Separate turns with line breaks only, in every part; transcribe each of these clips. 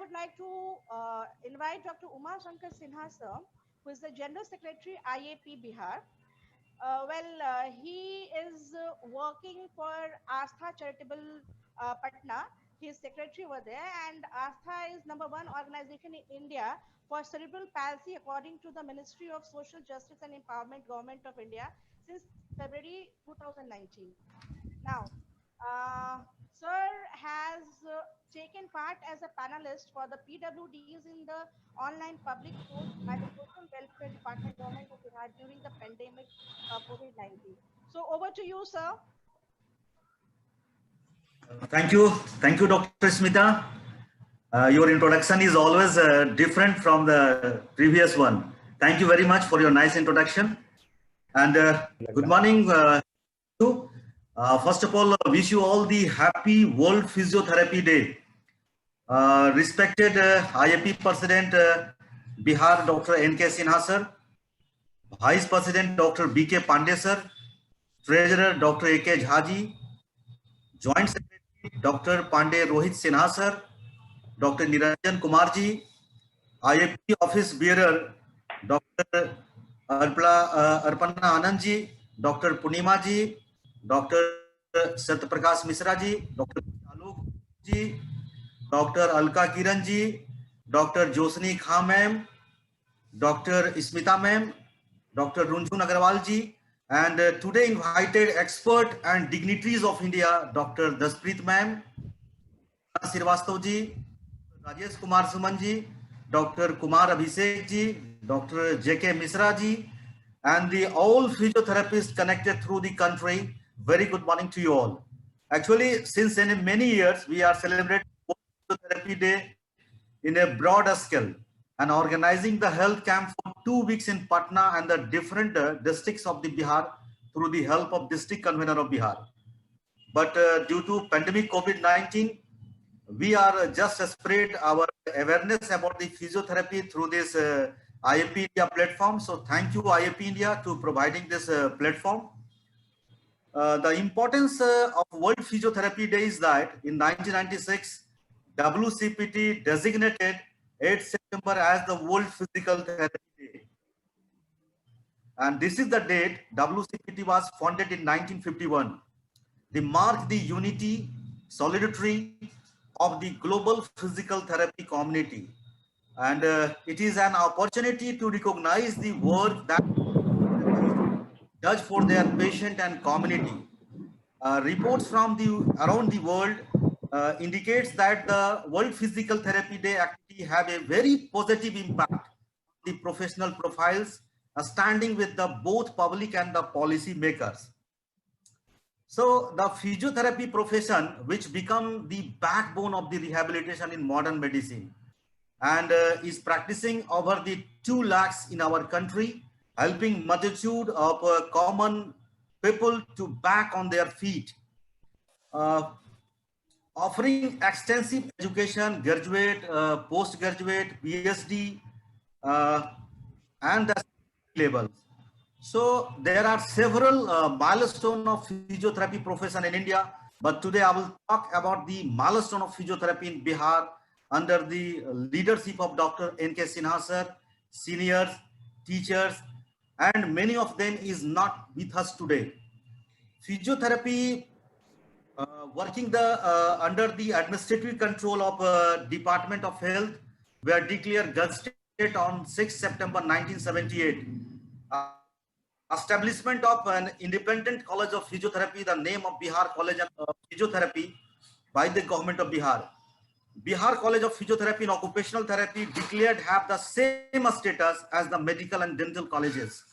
would like to invite Dr. Uma Shankar Sinha sir, who is the General Secretary IAP Bihar. He is working for Astha Charitable Patna. He is secretary over there, and Astha is #1 organization in India for cerebral palsy, according to the Ministry of Social Justice and Empowerment, Government of India, since February 2019. Now, Sir has taken part as a panelist for the PWDs in the online public course by the Social Welfare Department, Government of Bihar during the pandemic COVID-19. So over to you, sir.
Thank you, Dr. Smita. Your introduction is always different from the previous one. Thank you very much for your nice introduction. And good morning. First of all, wish you all the happy World Physiotherapy Day. Respected IAP President Bihar, Dr. N.K. Sinha sir, Vice President Dr. B.K. Pandey sir, Treasurer Dr. A.K. Jhaji, Joint Secretary Dr. Pandey Rohit Sinha sir, Dr. Niranjan Kumar ji, IAP Office Bearer Dr. Arpana Anand ji, Dr. Punima ji, Dr. Satyaprakash Misra ji, Dr. Alok ji, Dr. Alka Kiran ji, Dr. Josni Khan ma'am, Dr. Smita ma'am, Dr. Runjhun Agarwal ji, and today invited expert and dignitaries of India, Dr. Daspreet ma'am, Srivastava ji, Rajesh Kumar Suman ji, Dr. Kumar Abhishek ji, Dr. J.K. Misra ji, and the all physiotherapists connected through the country. Very good morning to you all. Actually, since many years, we are celebrating Physiotherapy Day in a broader scale and organizing the health camp for 2 weeks in Patna and the different districts of the Bihar through the help of District Convener of Bihar. But due to pandemic COVID-19, we are just spread our awareness about the physiotherapy through this IAP India platform. So thank you IAP India to providing this platform. The importance of World Physiotherapy Day is that in 1996, WCPT designated 8 September as the World Physical Therapy Day. And this is the date WCPT was founded in 1951. They mark the unity, solidarity of the global physical therapy community. And it is an opportunity to recognize the work that does for their patient and community. Reports from around the world indicates that the World Physical Therapy Day actually have a very positive impact on the professional profiles, standing with the both public and the policy makers. So the physiotherapy profession, which become the backbone of the rehabilitation in modern medicine, and is practicing over the 2 lakhs in our country, helping multitude of common people to back on their feet, offering extensive education, graduate, postgraduate, PhD, and the levels. So there are several milestones of physiotherapy profession in India, but today I will talk about the milestone of physiotherapy in Bihar under the leadership of Dr. N.K. Sinha sir, seniors, teachers, and many of them is not with us today. Physiotherapy working under the administrative control of Department of Health were declared gazetted on 6 September 1978. Establishment of an independent college of physiotherapy, the name of Bihar College of Physiotherapy by the government of Bihar. Bihar College of Physiotherapy and Occupational Therapy declared have the same status as the medical and dental colleges.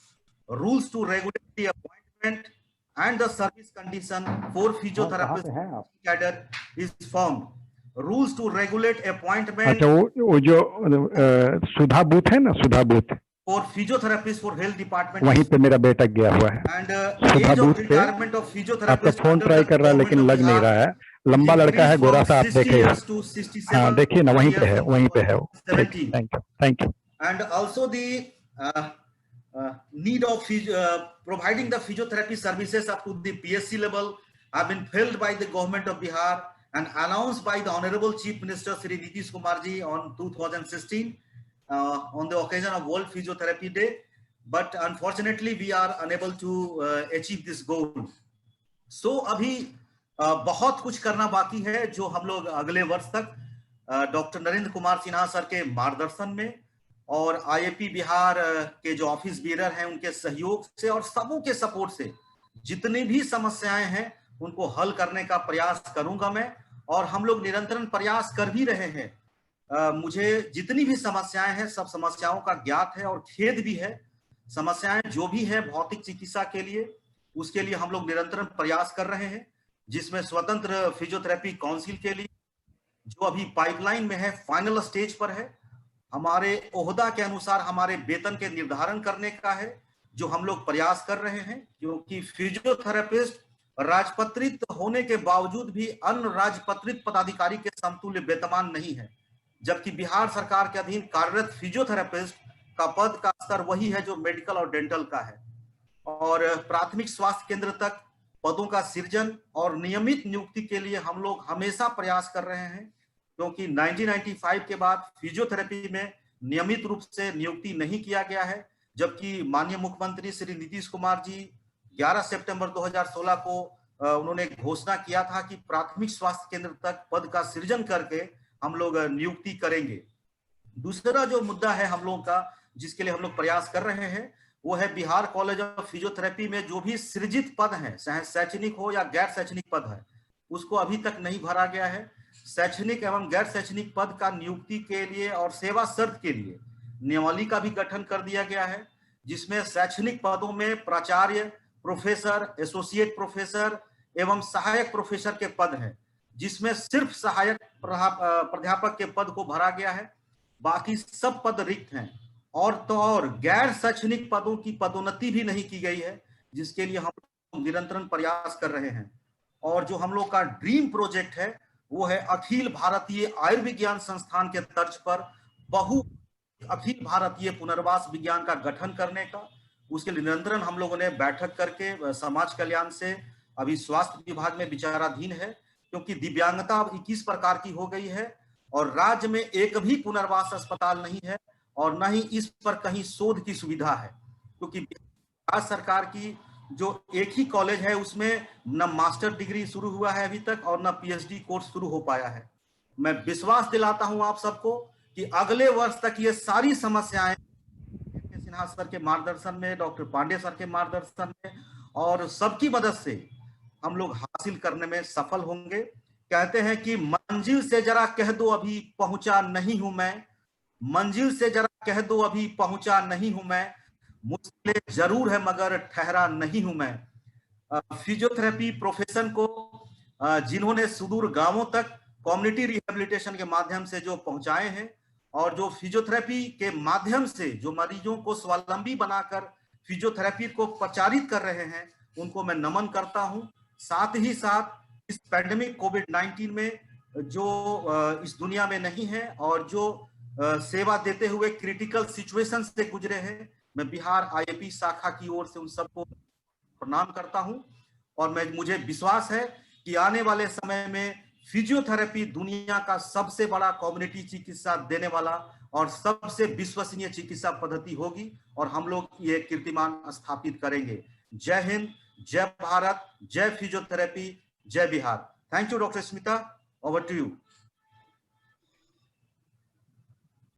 Rules to regulate the appointment and the service condition for physiotherapist cadre is formed. Rules to regulate appointment.
वो जो सुधा booth है ना, सुधा booth
for physiotherapists for health department,
वहीं पे मेरा बेटा गया हुआ है। सुधा बूथ पे आपका फोन ट्राई कर रहा है लेकिन लग नहीं रहा है। लंबा लड़का है, गोरा सा, आप देखे, हाँ देखिए ना, वहीं पे है, वहीं पे है। Thank you.
And also the need of providing the physiotherapy services up to the PSC level have been filled by the government of Bihar, and announced by the Honorable Chief Minister Shri Nitish Kumar ji on 2016 on the occasion of World Physiotherapy Day. But unfortunately, we are unable to achieve this goal. So अभी बहुत कुछ करना बाकी है, जो हम लोग अगले वर्ष तक डॉक्टर नरेंद्र कुमार सिन्हा सर के मार्गदर्शन में और आईएपी बिहार के जो ऑफिस बीरर हैं उनके सहयोग से और सबों के सपोर्ट से जितनी भी समस्याएं हैं उनको हल करने का प्रयास करूंगा मैं, और हम लोग निरंतर प्रयास कर भी रहे हैं। मुझे जितनी भी समस्याएं हैं सब समस्याओं का ज्ञात है और खेद भी है। समस्याएं जो भी है भौतिक चिकित्सा के लिए, उसके लिए हम लोग निरंतर प्रयास कर रहे हैं, जिसमें स्वतंत्र फिजियोथेरेपी काउंसिल के लिए जो अभी पाइपलाइन में है, फाइनल स्टेज पर है, हमारे ओहदा के अनुसार हमारे वेतन के निर्धारण करने का है, जो हम लोग प्रयास कर रहे हैं। क्योंकि फिजियोथेरेपिस्ट राजपत्रित होने के बावजूद भी अन्य राजपत्रित पदाधिकारी के समतुल्य वेतनमान नहीं है, जबकि बिहार सरकार के अधीन कार्यरत फिजियोथेरेपिस्ट का पद का स्तर वही है जो मेडिकल और डेंटल का है। और प्राथमिक स्वास्थ्य केंद्र तक पदों का सृजन और नियमित नियुक्ति के लिए हम लोग हमेशा प्रयास कर रहे हैं, क्योंकि 1995 के बाद फिजियोथेरेपी में नियमित रूप से नियुक्ति नहीं किया गया है, जबकि माननीय मुख्यमंत्री श्री नीतीश कुमार जी 11 सितंबर 2016 को उन्होंने घोषणा किया था कि प्राथमिक स्वास्थ्य केंद्र तक पद का सृजन करके हम लोग नियुक्ति करेंगे। दूसरा जो मुद्दा है हम लोगों का, जिसके लिए हम लोग प्रयास कर रहे हैं, वो है बिहार कॉलेज ऑफ फिजियोथेरेपी में जो भी सृजित पद है, चाहे शैक्षणिक हो या गैर शैक्षणिक पद है, उसको अभी तक नहीं भरा गया है। शैक्षणिक एवं गैर शैक्षणिक पद का नियुक्ति के लिए और सेवा शर्त के लिए नियमावली का भी गठन कर दिया गया है, जिसमें शैक्षणिक पदों में प्राचार्य, प्रोफेसर, एसोसिएट प्रोफेसर एवं सहायक प्रोफेसर के पद हैं, जिसमें सिर्फ सहायक प्राध्यापक के पद को भरा गया है, बाकी सब पद रिक्त हैं। और गैर शैक्षणिक पदों की पदोन्नति भी नहीं की गई है, जिसके लिए हम लोग निरंतर प्रयास कर रहे हैं। और जो हम लोग का ड्रीम प्रोजेक्ट है वो है अखिल भारतीय आयुर्विज्ञान संस्थान के तर्ज पर अखिल भारतीय पुनर्वास विज्ञान का गठन करने का। उसके लिए निरंतर हम लोगों ने बैठक करके समाज कल्याण से अभी स्वास्थ्य विभाग में विचाराधीन है, क्योंकि दिव्यांगता अब 21 प्रकार की हो गई है और राज्य में एक भी पुनर्वास अस्पताल नहीं है और न ही इस पर कहीं शोध की सुविधा है, क्योंकि राज्य सरकार की जो एक ही कॉलेज है उसमें न मास्टर डिग्री शुरू हुआ है अभी तक और न पीएचडी कोर्स शुरू हो पाया है। मैं विश्वास दिलाता हूं आप सबको कि अगले वर्ष तक ये सारी समस्याएं सिन्हा सर के मार्गदर्शन में, डॉक्टर पांडे सर के मार्गदर्शन में और सबकी मदद से हम लोग हासिल करने में सफल होंगे। कहते हैं कि मंजिल से जरा कह दो अभी पहुंचा नहीं हूं मैं, मंजिल से जरा कह दो अभी पहुंचा नहीं हूं मैं, मुश्किलें जरूर है मगर ठहरा नहीं हूं मैं। फिजियोथेरेपी प्रोफेशन को जिन्होंने सुदूर गांवों तक कम्युनिटी रिहेबिलिटेशन के माध्यम से जो पहुंचाए हैं और जो फिजियोथेरेपी के माध्यम से जो मरीजों को स्वावलंबी बनाकर फिजियोथेरेपी को प्रचारित कर रहे हैं, उनको मैं नमन करता हूं। साथ ही साथ इस पैंडेमिक कोविड-19 में जो इस दुनिया में नहीं है और जो सेवा देते हुए क्रिटिकल सिचुएशन से गुजरे हैं, मैं बिहार आईएपी शाखा की ओर से उन सबको प्रणाम करता हूं। और मुझे विश्वास है कि आने वाले समय में फिजियोथेरेपी दुनिया का सबसे बड़ा कम्युनिटी चिकित्सा देने वाला और सबसे विश्वसनीय चिकित्सा पद्धति होगी और हम लोग ये कीर्तिमान स्थापित करेंगे। जय हिंद, जय भारत, जय फिजियोथेरेपी, जय Bihar. Thank you doctor Smita, over to you.